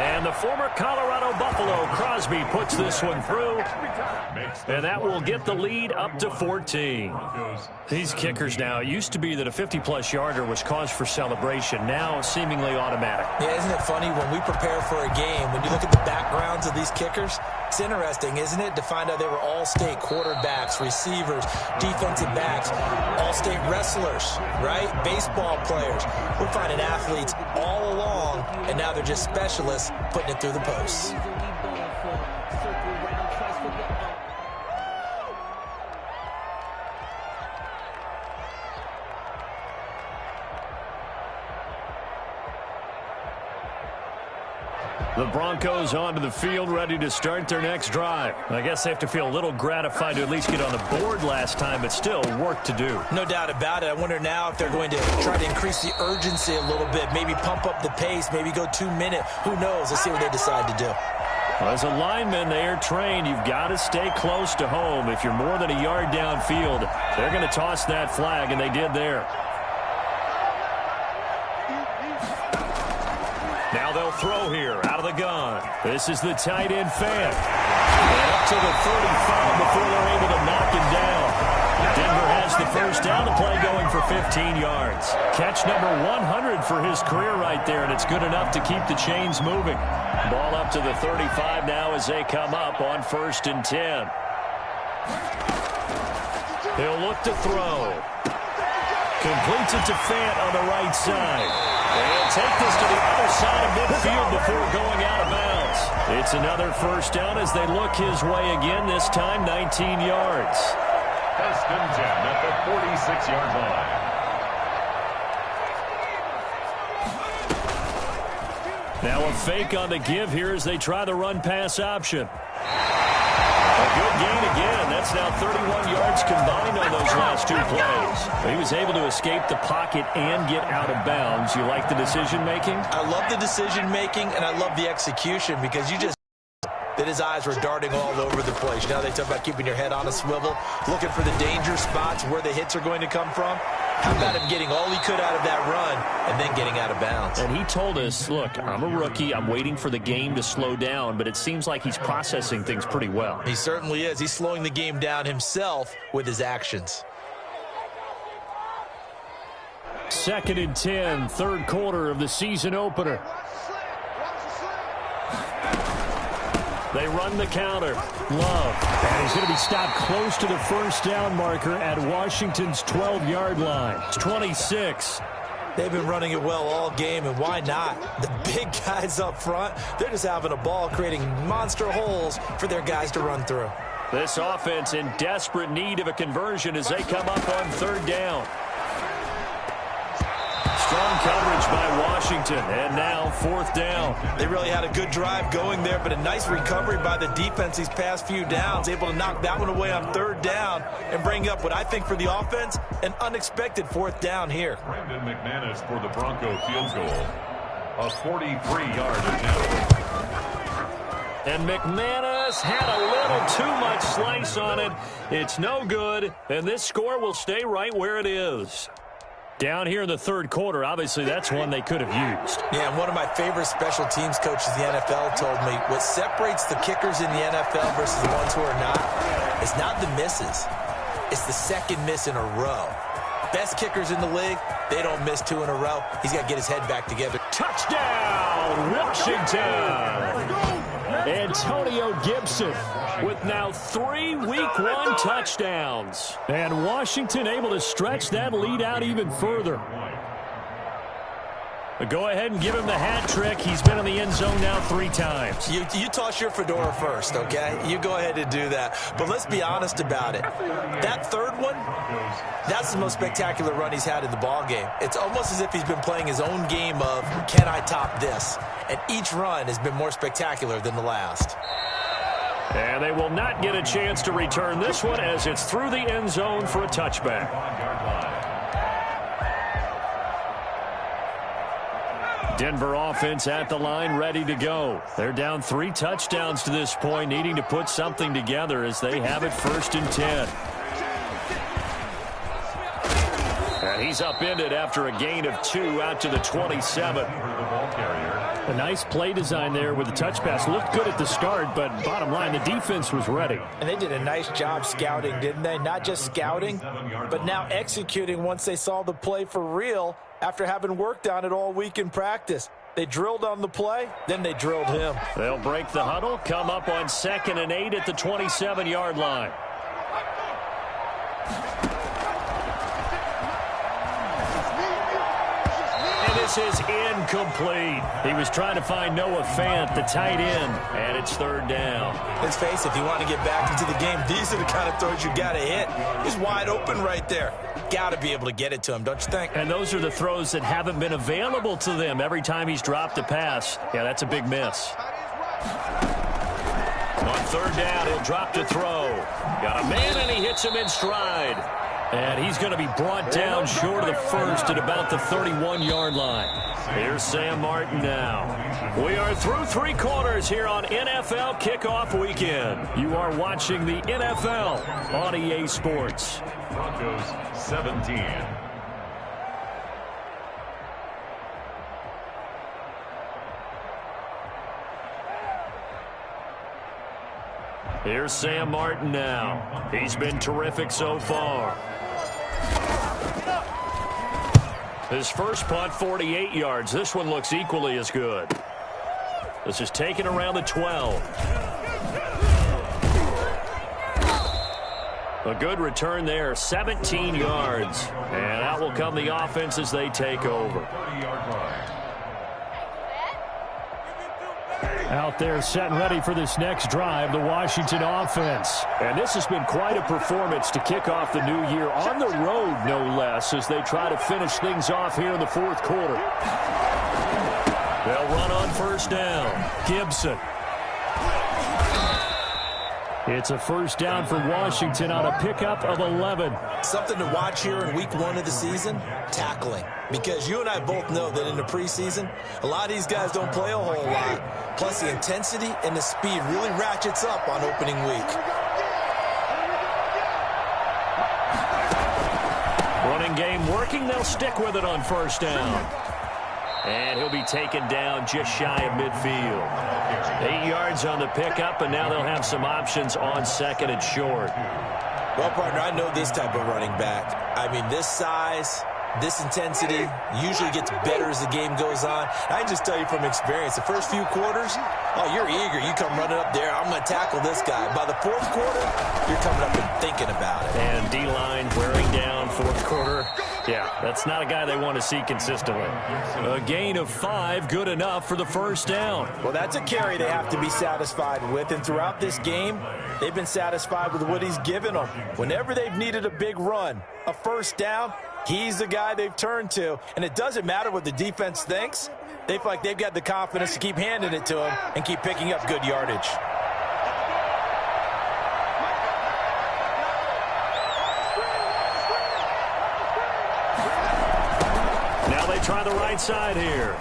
And the former Colorado Buffalo, Crosby, puts this one through. And that will get the lead up to 14. These kickers now, it used to be that a 50-plus yarder was cause for celebration. Now seemingly automatic. Yeah, isn't it funny when we prepare for a game, when you look at the backgrounds of these kickers, it's interesting, isn't it, to find out they were all-state quarterbacks, receivers, defensive backs, all-state wrestlers, right? Baseball players. We're finding athletes all along, and now they're just specialists putting it through the posts. The Broncos onto the field, ready to start their next drive. I guess they have to feel a little gratified to at least get on the board last time, but still work to do. No doubt about it. I wonder now if they're going to try to increase the urgency a little bit, maybe pump up the pace, maybe go 2 minute. Who knows? Let's see what they decide to do. Well, as a lineman, they are trained. You've got to stay close to home. If you're more than a yard downfield, they're going to toss that flag, and they did there. Now they'll throw here out of the gun. This is the tight end fan. And up to the 35 before they're able to knock him down. Denver has the first down. The play going for 15 yards. Catch number 100 for his career right there, and it's good enough to keep the chains moving. Ball up to the 35 now as they come up on 1st and 10. He'll look to throw. Completes it to Fant on the right side. And he'll take this to the other side of midfield before going out of bounds. It's another first down as they look his way again, this time 19 yards. 1st and 10 at the 46-yard line. Now a fake on the give here as they try the run-pass option. A good gain again. That's now 31 yards combined on those last 2 plays. He was able to escape the pocket and get out of bounds. You like the decision-making? I love the decision-making, and I love the execution because you just that his eyes were darting all over the place. You know, they talk about keeping your head on a swivel, looking for the danger spots where the hits are going to come from. How about him getting all he could out of that run and then getting out of bounds? And he told us, look, I'm a rookie. I'm waiting for the game to slow down, but it seems like he's processing things pretty well. He certainly is. He's slowing the game down himself with his actions. 2nd and 10, 3rd quarter of the season opener. They run the counter. Love. And he's going to be stopped close to the first down marker at Washington's 12-yard line. It's 26. They've been running it well all game, and why not? The big guys up front, they're just having a ball creating monster holes for their guys to run through. This offense in desperate need of a conversion as they come up on third down. Strong coverage by Washington, and now fourth down. They really had a good drive going there, but a nice recovery by the defense these past few downs, able to knock that one away on third down and bring up what I think for the offense, an unexpected fourth down here. Brandon McManus for the Bronco field goal. A 43-yard attempt. And McManus had a little too much slice on it. It's no good, and this score will stay right where it is. Down here in the third quarter, obviously that's one they could have used. Yeah, and one of my favorite special teams coaches in the NFL told me what separates the kickers in the NFL versus the ones who are not is not the misses. It's the second miss in a row. Best kickers in the league, they don't miss two in a row. He's got to get his head back together. Touchdown, Washington! Antonio Gibson with now 3 Week 1 touchdowns. And Washington able to stretch that lead out even further. But go ahead and give him the hat trick. He's been in the end zone now 3 times. You toss your fedora first, okay? You go ahead and do that. But let's be honest about it. That third one, that's the most spectacular run he's had in the ballgame. It's almost as if he's been playing his own game of, can I top this? And each run has been more spectacular than the last. And they will not get a chance to return this one as it's through the end zone for a touchback. Denver offense at the line, ready to go. They're down 3 touchdowns to this point, needing to put something together as they have it 1st and 10. And he's upended after a gain of 2 out to the 27. A nice play design there with the touch pass. Looked good at the start, but bottom line, the defense was ready. And they did a nice job scouting, didn't they? Not just scouting, but now executing once they saw the play for real after having worked on it all week in practice. They drilled on the play, then they drilled him. They'll break the huddle, come up on 2nd and 8 at the 27-yard line. This is incomplete. He was trying to find Noah Fant, the tight end, and it's 3rd down. Let's face it, if you want to get back into the game, these are the kind of throws you got to hit. He's wide open right there. Got to be able to get it to him, don't you think? And those are the throws that haven't been available to them every time he's dropped a pass. Yeah, that's a big miss. On 3rd down, he'll drop to throw. Got a man, and he hits him in stride. And he's going to be brought down short of the first at about the 31-yard line. Here's Sam Martin now. We are through 3 quarters here on NFL Kickoff Weekend. You are watching the NFL on EA Sports. Broncos 17. Here's Sam Martin now. He's been terrific so far. His first punt, 48 yards. This one looks equally as good. This is taken around the 12. A good return there, 17 yards. And out will come the offense as they take over. Out there set and ready for this next drive, the Washington offense. And this has been quite a performance to kick off the new year on the road, no less, as they try to finish things off here in the 4th quarter. They'll run on 1st down. Gibson. It's a 1st down for Washington on a pickup of 11. Something to watch here in week 1 of the season, tackling. Because you and I both know that in the preseason, a lot of these guys don't play a whole lot. Plus, the intensity and the speed really ratchets up on opening week. Running game working. They'll stick with it on 1st down. And he'll be taken down just shy of midfield. 8 yards on the pickup, and now they'll have some options on 2nd and short. Well, partner, I know this type of running back. I mean, this size, this intensity usually gets better as the game goes on. I can just tell you from experience, the first few quarters, oh, you're eager. You come running up there, I'm going to tackle this guy. By the fourth quarter, you're coming up and thinking about it. And D-line wearing down fourth quarter. Yeah, that's not a guy they want to see consistently. A gain of 5, good enough for the first down. Well, that's a carry they have to be satisfied with. And throughout this game, they've been satisfied with what he's given them. Whenever they've needed a big run, a first down, he's the guy they've turned to. And it doesn't matter what the defense thinks. They feel like they've got the confidence to keep handing it to him and keep picking up good yardage. Now they try the right side here.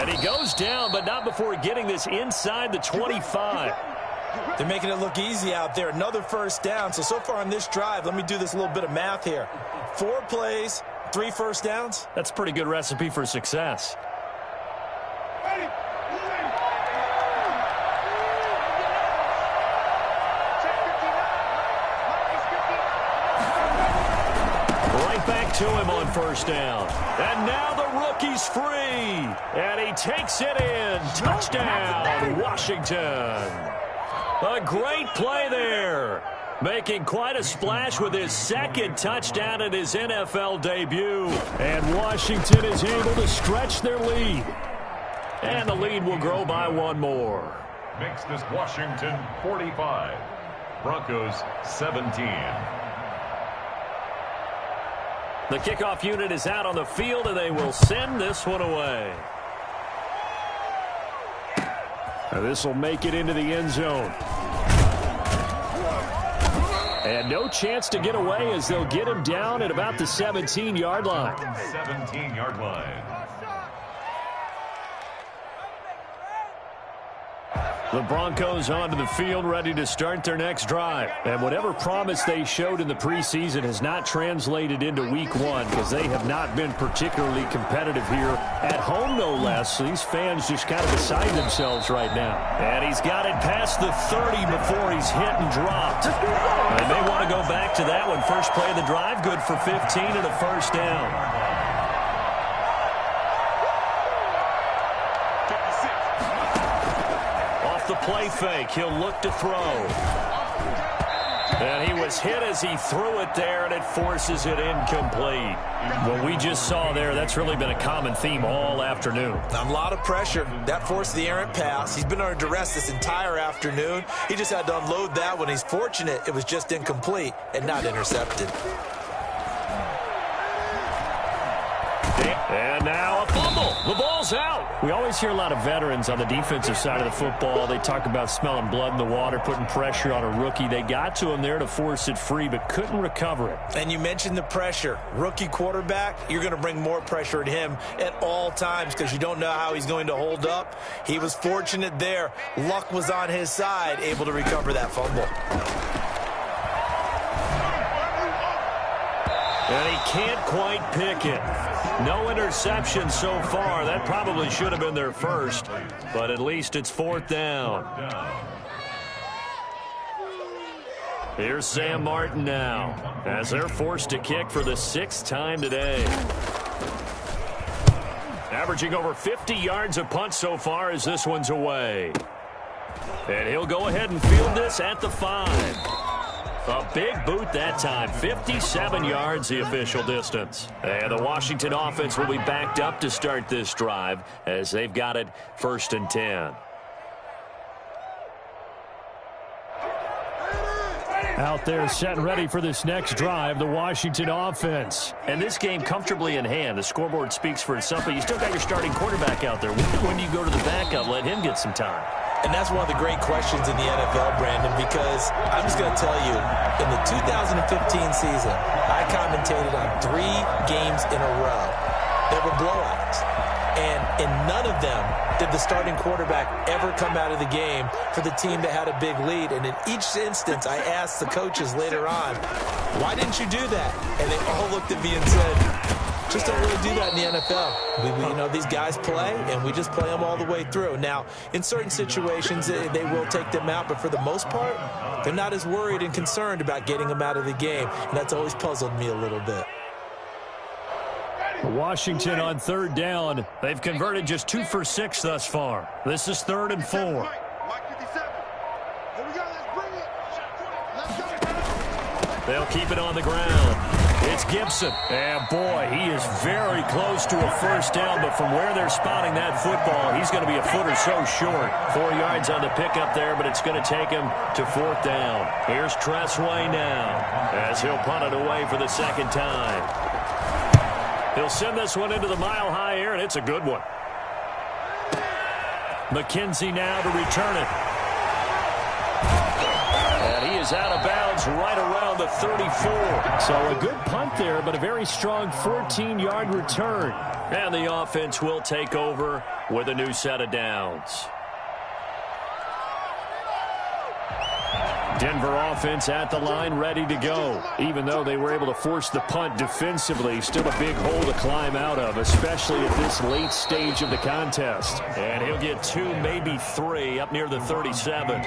And he goes down, but not before getting this inside the 25. They're making it look easy out there. Another first down. So far on this drive, let me do this little bit of math here. 4 plays, 3 first downs. That's a pretty good recipe for success. Right back to him on first down. And now the rookie's free. And he takes it in. Touchdown, Washington. A great play there. Making quite a splash with his second touchdown in his NFL debut. And Washington is able to stretch their lead. And the lead will grow by 1 more. Makes this Washington 45. Broncos 17. The kickoff unit is out on the field, and they will send this one away. This will make it into the end zone. And no chance to get away as they'll get him down at about the 17-yard line. 17-yard line. The Broncos onto the field, ready to start their next drive. And whatever promise they showed in the preseason has not translated into week 1 because they have not been particularly competitive here at home, no less. So these fans just kind of beside themselves right now. And he's got it past the 30 before he's hit and dropped. They may want to go back to that one. First play of the drive, good for 15 and a first down. The play fake, he'll look to throw. And he was hit as he threw it there, and it forces it incomplete. What we just saw there, that's really been a common theme all afternoon. A lot of pressure. That forced the errant pass. He's been under duress this entire afternoon. He just had to unload that one. He's fortunate it was just incomplete and not intercepted. And now a fumble. The ball's out. We always hear a lot of veterans on the defensive side of the football. They talk about smelling blood in the water, putting pressure on a rookie. They got to him there to force it free, but couldn't recover it. And you mentioned the pressure. Rookie quarterback, you're going to bring more pressure at him at all times because you don't know how he's going to hold up. He was fortunate there. Luck was on his side, able to recover that fumble. And he can't quite pick it. No interception so far. That probably should have been their first, but at least it's 4th down. Here's Sam Martin now as they're forced to kick for the 6th time today. Averaging over 50 yards a punt so far as this one's away. And he'll go ahead and field this at the 5. A big boot that time. 57 yards, the official distance. And the Washington offense will be backed up to start this drive as they've got it 1st and 10. Out there set and ready for this next drive, the Washington offense. And this game comfortably in hand. The scoreboard speaks for itself, but you still got your starting quarterback out there. When do you go to the backup? Let him get some time. And that's one of the great questions in the NFL, Brandon, because I'm just going to tell you, in the 2015 season, I commentated on 3 games in a row that were blowouts. And in none of them did the starting quarterback ever come out of the game for the team that had a big lead. And in each instance, I asked the coaches later on, why didn't you do that? And they all looked at me and said, just don't really do that in the NFL. These guys play, and we just play them all the way through. Now, in certain situations, they will take them out, but for the most part, they're not as worried and concerned about getting them out of the game, and that's always puzzled me a little bit. Washington on third down. They've converted just 2 for 6 thus far. This is 3rd and 4. They'll keep it on the ground. It's Gibson. And, boy, he is very close to a first down, but from where they're spotting that football, he's going to be a foot or so short. 4 yards on the pickup there, but it's going to take him to 4th down. Here's Tressway now as he'll punt it away for the second time. He'll send this one into the mile-high air, and it's a good one. McKenzie now to return it. And he is out of bounds right around the 34. So a good punt there, but a very strong 14-yard return. And the offense will take over with a new set of downs. Denver offense at the line, ready to go. Even though they were able to force the punt defensively, still a big hole to climb out of, especially at this late stage of the contest. And he'll get 2, maybe 3, up near the 37.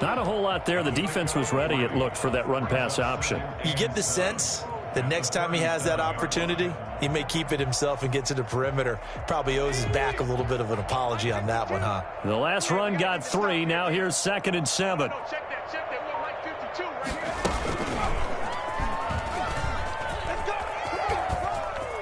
Not a whole lot there. The defense was ready, it looked, for that run-pass option. You get the sense that next time he has that opportunity, he may keep it himself and get to the perimeter. Probably owes his back a little bit of an apology on that one, huh? The last run got 3. Now here's 2nd and 7.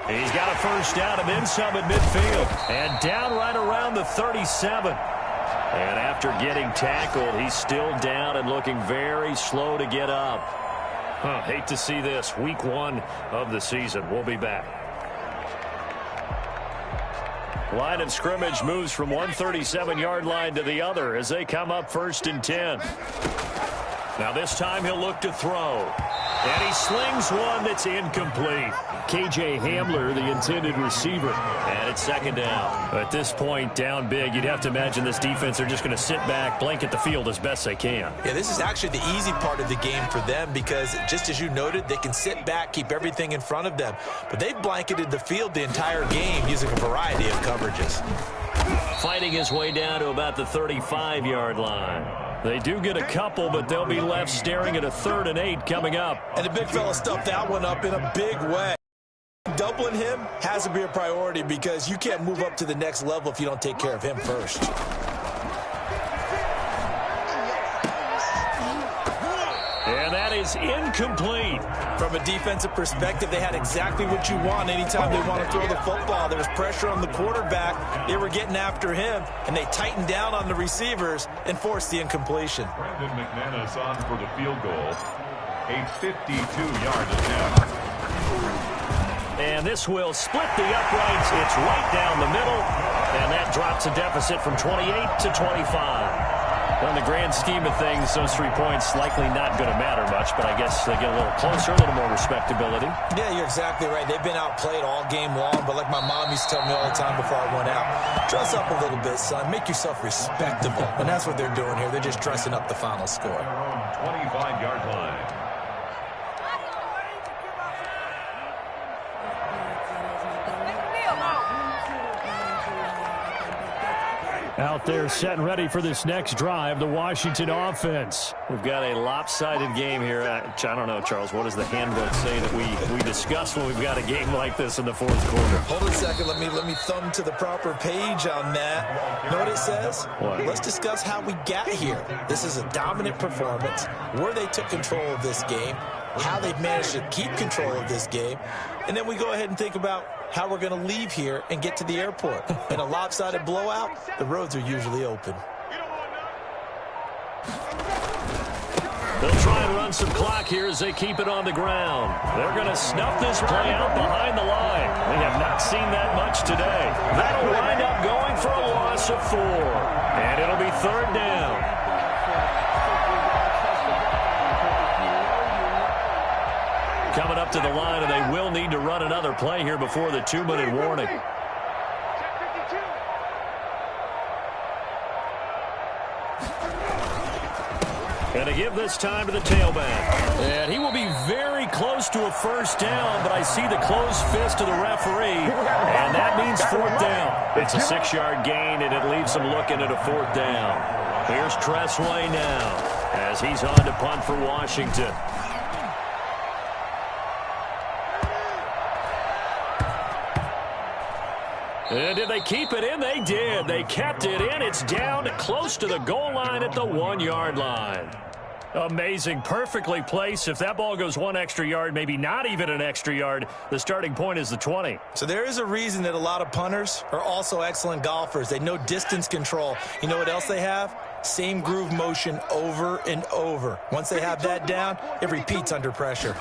He's got a first down and then some at midfield. And down right around the 37. And after getting tackled, he's still down and looking very slow to get up. Hate to see this. Week 1 of the season. We'll be back. Line of scrimmage moves from one 37-yard line to the other as they come up 1st and 10. Now this time he'll look to throw. And he slings one that's incomplete. K.J. Hamler, the intended receiver. And it's 2nd down. At this point, down big, you'd have to imagine this defense are just going to sit back, blanket the field as best they can. Yeah, this is actually the easy part of the game for them because, just as you noted, they can sit back, keep everything in front of them. But they've blanketed the field the entire game using a variety of coverages. Fighting his way down to about the 35-yard line. They do get a couple, but they'll be left staring at a 3rd and 8 coming up. And the big fella stuffed that one up in a big way. Doubling him has to be a priority because you can't move up to the next level if you don't take care of him first. And that is incomplete. From a defensive perspective, they had exactly what you want anytime they want to throw the football. There was pressure on the quarterback. They were getting after him, and they tightened down on the receivers and forced the incompletion. Brandon McManus on for the field goal. A 52-yard attempt. And this will split the uprights. It's right down the middle. And that drops a deficit from 28 to 25. In the grand scheme of things, those 3 points likely not going to matter much, but I guess they get a little closer, a little more respectability. Yeah, you're exactly right. They've been outplayed all game long, but like my mom used to tell me all the time before I went out, dress up a little bit, son. Make yourself respectable. And that's what they're doing here. They're just dressing up the final score. 25-yard line. Out there set and ready for this next drive, the Washington offense. We've got a lopsided game here. I don't know, Charles, what does the handbook say that we discuss when we've got a game like this in the 4th quarter? Hold a second. Let me thumb to the proper page on that. You know what it says? What? Let's discuss how we got here. This is a dominant performance, where they took control of this game, how they've managed to keep control of this game, and then we go ahead and think about how we're going to leave here and get to the airport. In a lopsided blowout, the roads are usually open. They'll try and run some clock here as they keep it on the ground. They're going to snuff this play out behind the line. We have not seen that much today. That'll wind up going for a loss of 4. And it'll be 3rd down. Coming up to the line, and they will need to run another play here before the 2-minute warning. And to give this time to the tailback. And he will be very close to a first down, but I see the closed fist of the referee, and that means fourth down. It's a 6-yard gain, and it leaves him looking at a fourth down. Here's Tressway now as he's on to punt for Washington. And did they keep it in? They did. They kept it in. It's down close to the goal line at the 1-yard line. Amazing. Perfectly placed. If that ball goes 1 extra yard, maybe not even an extra yard, the starting point is the 20. So there is a reason that a lot of punters are also excellent golfers. They know distance control. You know what else they have? Same groove motion over and over. Once they have that down, it repeats under pressure.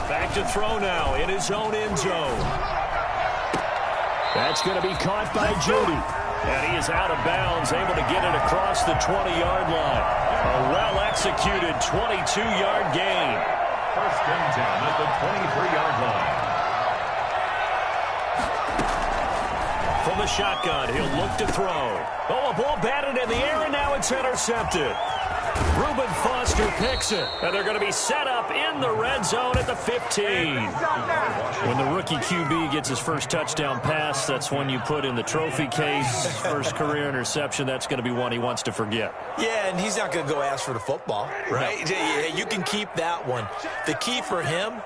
Back to throw now in his own end zone. That's going to be caught by Judy. And he is out of bounds, able to get it across the 20-yard line. A well-executed 22-yard gain. First and 10 at the 23-yard line. From the shotgun, he'll look to throw. Oh, a ball batted in the air, and now it's intercepted. Reuben Foster picks it, and they're going to be set up in the red zone at the 15. When the rookie QB gets his first touchdown pass, that's one you put in the trophy case. First career interception, that's going to be one he wants to forget. Yeah, and he's not going to go ask for the football, right? Yeah, you can keep that one. The key for him,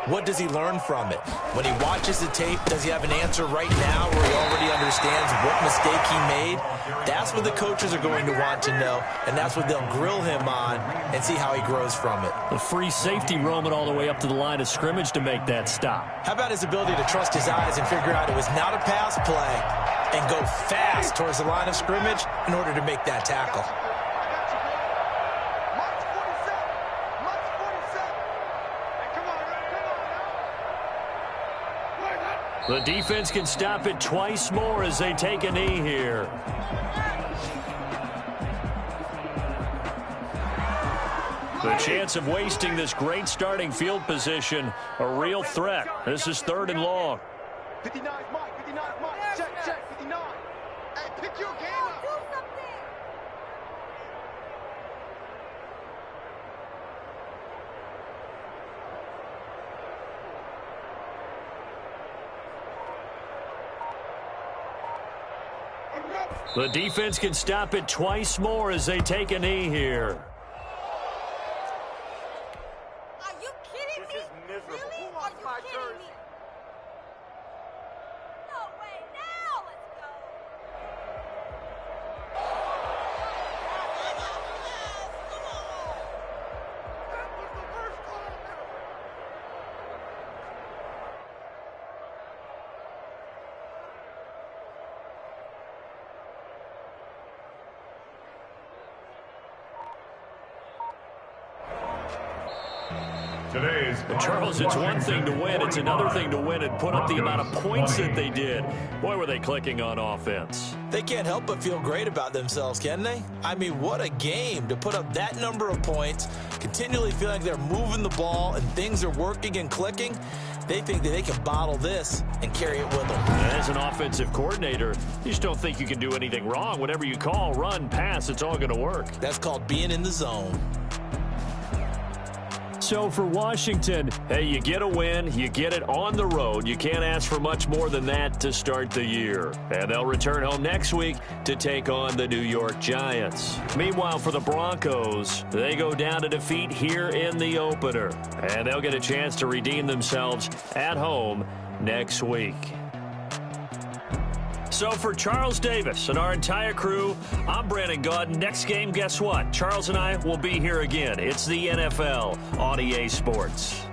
what does he learn from it? When he watches the tape, does he have an answer right now where he already understands what mistake he made? That's what the coaches are going to want to know, and that's what they'll grill him on and see how he grows from it. The free safety roaming all the way up to the line of scrimmage to make that stop. How about his ability to trust his eyes and figure out it was not a pass play and go fast towards the line of scrimmage in order to make that tackle? The defense can stop it twice more as they take a knee here. The chance of wasting this great starting field position, a real threat. This is 3rd and long. 59, Mike, 59, Mike, check, 59. Hey, pick your game up. Do something. The defense can stop it twice more as they take a knee here. Are you kidding me? This is miserable. Really? Who wants Are you my kidding jersey? me? No way. Now let's go. That was the worst call ever. Today's Charles, it's one thing to win. It's another thing to win and put up the amount of points that they did. Boy, were they clicking on offense. They can't help but feel great about themselves, can they? I mean, what a game to put up that number of points, continually feeling like they're moving the ball and things are working and clicking. They think that they can bottle this and carry it with them. As an offensive coordinator, you just don't think you can do anything wrong. Whatever you call, run, pass, it's all going to work. That's called being in the zone. So for Washington, hey, you get a win, you get it on the road. You can't ask for much more than that to start the year. And they'll return home next week to take on the New York Giants. Meanwhile, for the Broncos, they go down to defeat here in the opener. And they'll get a chance to redeem themselves at home next week. So for Charles Davis and our entire crew, I'm Brandon Gaudin. Next game, guess what? Charles and I will be here again. It's the NFL on EA Sports.